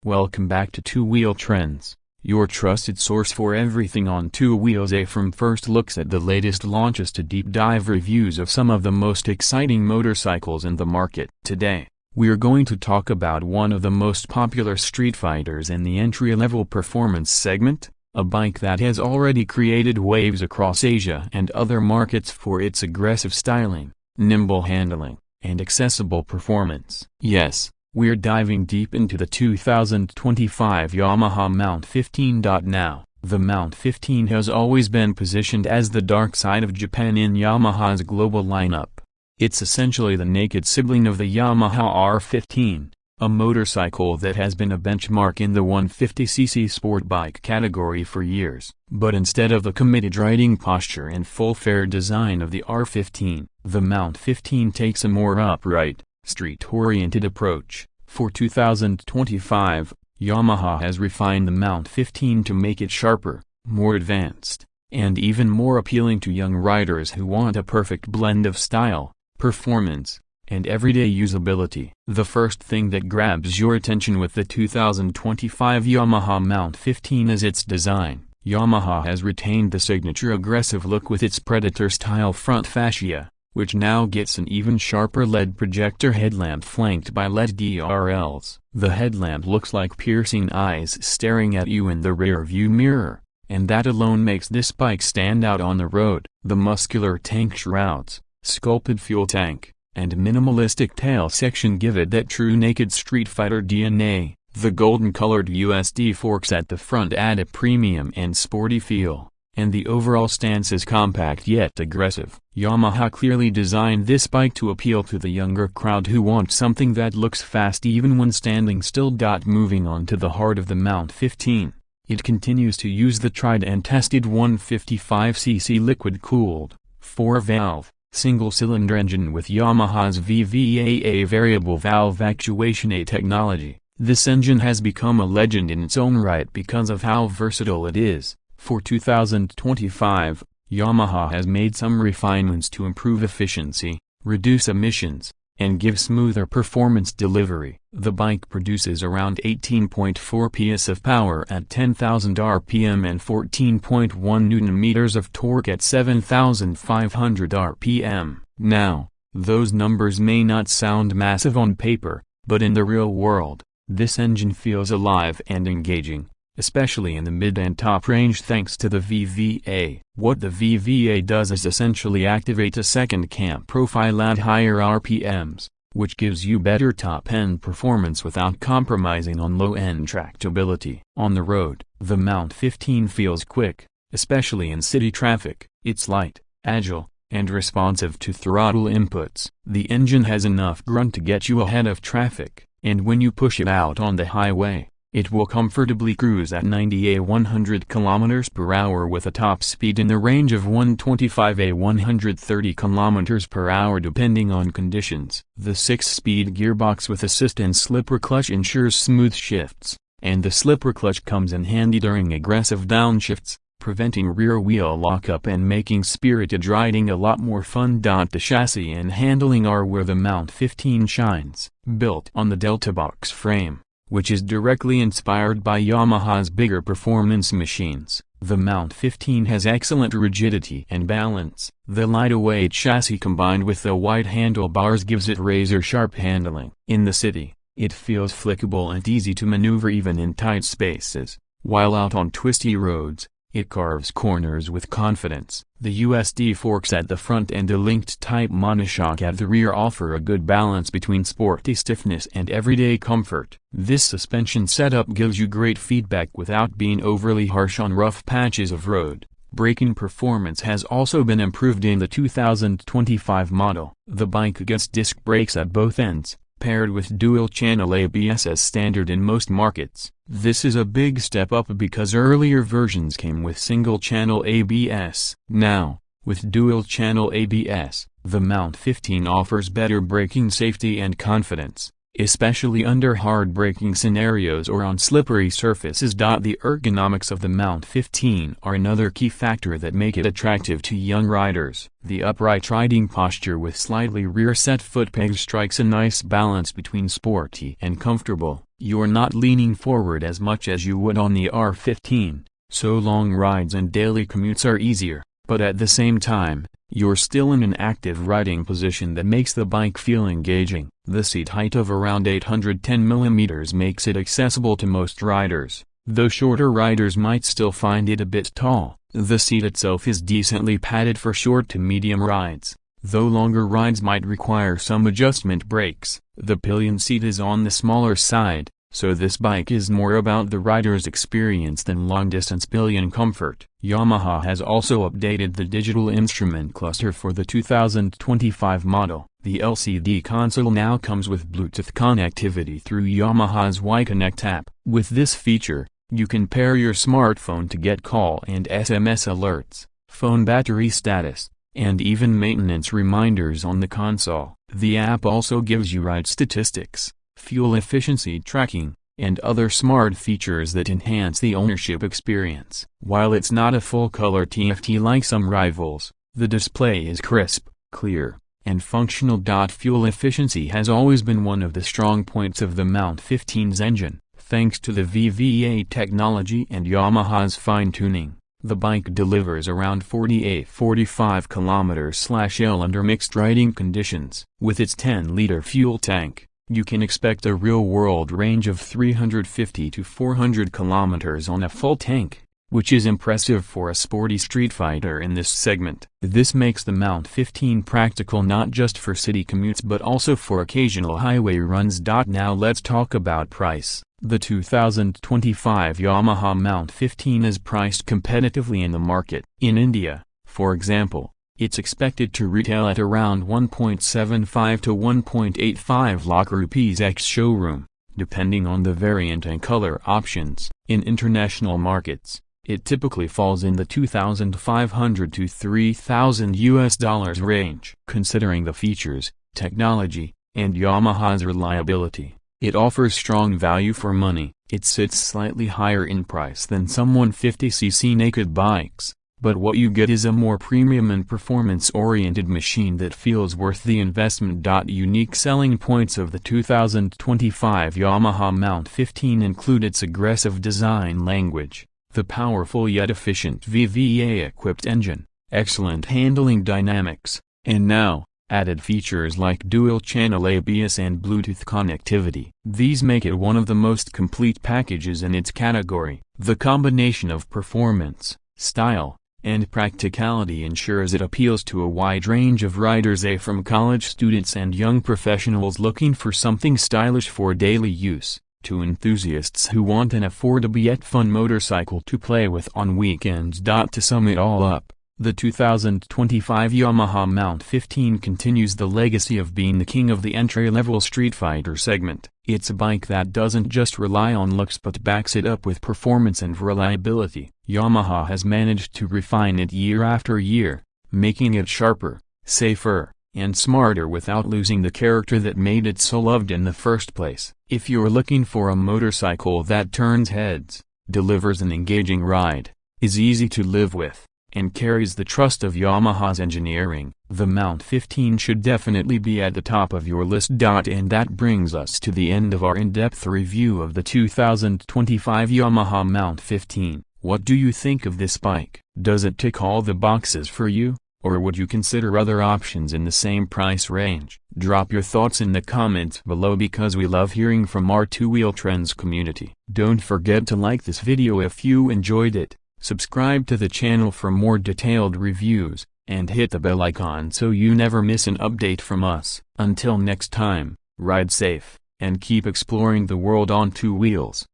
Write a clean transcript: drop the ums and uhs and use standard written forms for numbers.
Welcome back to Two Wheel Trends, your trusted source for everything on two wheels. From first looks at the latest launches to deep dive reviews of some of the most exciting motorcycles in the market. Today, we're going to talk about one of the most popular street fighters in the entry-level performance segment, a bike that has already created waves across Asia and other markets for its aggressive styling, nimble handling, and accessible performance. Yes, we're diving deep into the 2025 Yamaha MT-15. Now, the MT-15 has always been positioned as the dark side of Japan in Yamaha's global lineup. It's essentially the naked sibling of the Yamaha R15, a motorcycle that has been a benchmark in the 150cc sport bike category for years. But instead of the committed riding posture and full-fare design of the R15, the MT-15 takes a more upright, street-oriented approach. For 2025, Yamaha has refined the MT-15 to make it sharper, more advanced, and even more appealing to young riders who want a perfect blend of style, performance, and everyday usability. The first thing that grabs your attention with the 2025 Yamaha MT-15 is its design. Yamaha has retained the signature aggressive look with its Predator-style front fascia, which now gets an even sharper LED projector headlamp flanked by LED DRLs. The headlamp looks like piercing eyes staring at you in the rear-view mirror, and that alone makes this bike stand out on the road. The muscular tank shrouds, sculpted fuel tank, and minimalistic tail section give it that true naked Street Fighter DNA. The golden-colored USD forks at the front add a premium and sporty feel, and the overall stance is compact yet aggressive. Yamaha clearly designed this bike to appeal to the younger crowd who want something that looks fast even when standing still. Moving on to the heart of the MT-15, it continues to use the tried and tested 155cc liquid-cooled, 4-valve, single-cylinder engine with Yamaha's VVAA variable valve actuation technology. This engine has become a legend in its own right because of how versatile it is. For 2025, Yamaha has made some refinements to improve efficiency, reduce emissions, and give smoother performance delivery. The bike produces around 18.4 PS of power at 10,000 RPM and 14.1 Nm of torque at 7,500 RPM. Now, those numbers may not sound massive on paper, but in the real world, this engine feels alive and engaging, especially in the mid and top range thanks to the VVA. What the VVA does is essentially activate a second cam profile at higher RPMs, which gives you better top-end performance without compromising on low-end tractability. On the road, the MT-15 feels quick, especially in city traffic. It's light, agile, and responsive to throttle inputs. The engine has enough grunt to get you ahead of traffic, and when you push it out on the highway, it will comfortably cruise at 90–100 km/h with a top speed in the range of 125–130 km/h depending on conditions. The 6-speed gearbox with assist and slipper clutch ensures smooth shifts, and the slipper clutch comes in handy during aggressive downshifts, preventing rear-wheel lockup and making spirited riding a lot more fun. The chassis and handling are where the MT-15 shines. Built on the Delta box frame, which is directly inspired by Yamaha's bigger performance machines, the MT-15 has excellent rigidity and balance. The lightweight chassis combined with the wide handlebars gives it razor-sharp handling. In the city, it feels flickable and easy to maneuver even in tight spaces, while out on twisty roads, it carves corners with confidence. The USD forks at the front and a linked-type monoshock at the rear offer a good balance between sporty stiffness and everyday comfort. This suspension setup gives you great feedback without being overly harsh on rough patches of road. Braking performance has also been improved in the 2025 model. The bike gets disc brakes at both ends, paired with dual-channel ABS as standard in most markets. This is a big step up because earlier versions came with single-channel ABS. Now, with dual-channel ABS, the MT-15 offers better braking safety and confidence. especially under hard braking scenarios or on slippery surfaces. The ergonomics of the MT-15 are another key factor that make it attractive to young riders. The upright riding posture with slightly rear-set foot pegs strikes a nice balance between sporty and comfortable. You're not leaning forward as much as you would on the R15, so long rides and daily commutes are easier, but at the same time, you're still in an active riding position that makes the bike feel engaging. The seat height of around 810 mm makes it accessible to most riders, though shorter riders might still find it a bit tall. The seat itself is decently padded for short to medium rides, though longer rides might require some adjustment brakes. The pillion seat is on the smaller side, so this bike is more about the rider's experience than long-distance pillion comfort. Yamaha has also updated the digital instrument cluster for the 2025 model. The LCD console now comes with Bluetooth connectivity through Yamaha's Y-Connect app. With this feature, you can pair your smartphone to get call and SMS alerts, phone battery status, and even maintenance reminders on the console. The app also gives you ride statistics, fuel efficiency tracking, and other smart features that enhance the ownership experience. While it's not a full-color TFT like some rivals, the display is crisp, clear, and functional. Fuel efficiency has always been one of the strong points of the MT-15's engine. Thanks to the VVA technology and Yamaha's fine-tuning, the bike delivers around 48-45 km/L under mixed riding conditions. With its 10-liter fuel tank, you can expect a real-world range of 350 to 400 km on a full tank, which is impressive for a sporty Streetfighter in this segment. This makes the MT-15 practical not just for city commutes but also for occasional highway runs. Now let's talk about price. The 2025 Yamaha MT-15 is priced competitively in the market. In India, for example, it's expected to retail at around 1.75 to 1.85 lakh rupees ex-showroom, depending on the variant and color options. In international markets, it typically falls in the $2,500 to $3,000 range. Considering the features, technology, and Yamaha's reliability, it offers strong value for money. It sits slightly higher in price than some 150cc naked bikes, but what you get is a more premium and performance-oriented machine that feels worth the investment. Unique selling points of the 2025 Yamaha MT-15 include its aggressive design language, the powerful yet efficient VVA-equipped engine, excellent handling dynamics, and now, added features like dual-channel ABS and Bluetooth connectivity. These make it one of the most complete packages in its category. The combination of performance, style, and practicality ensures it appeals to a wide range of riders, from college students and young professionals looking for something stylish for daily use, to enthusiasts who want an affordable yet fun motorcycle to play with on weekends. To sum it all up, the 2025 Yamaha MT-15 continues the legacy of being the king of the entry-level Streetfighter segment. It's a bike that doesn't just rely on looks but backs it up with performance and reliability. Yamaha has managed to refine it year after year, making it sharper, safer, and smarter without losing the character that made it so loved in the first place. If you're looking for a motorcycle that turns heads, delivers an engaging ride, is easy to live with, and carries the trust of Yamaha's engineering, the MT-15 should definitely be at the top of your list. And that brings us to the end of our in-depth review of the 2025 Yamaha MT-15. What do you think of this bike? Does it tick all the boxes for you, or would you consider other options in the same price range? Drop your thoughts in the comments below because we love hearing from our Two Wheel Trends community. Don't forget to like this video if you enjoyed it. Subscribe to the channel for more detailed reviews, and hit the bell icon so you never miss an update from us. Until next time, ride safe, and keep exploring the world on two wheels.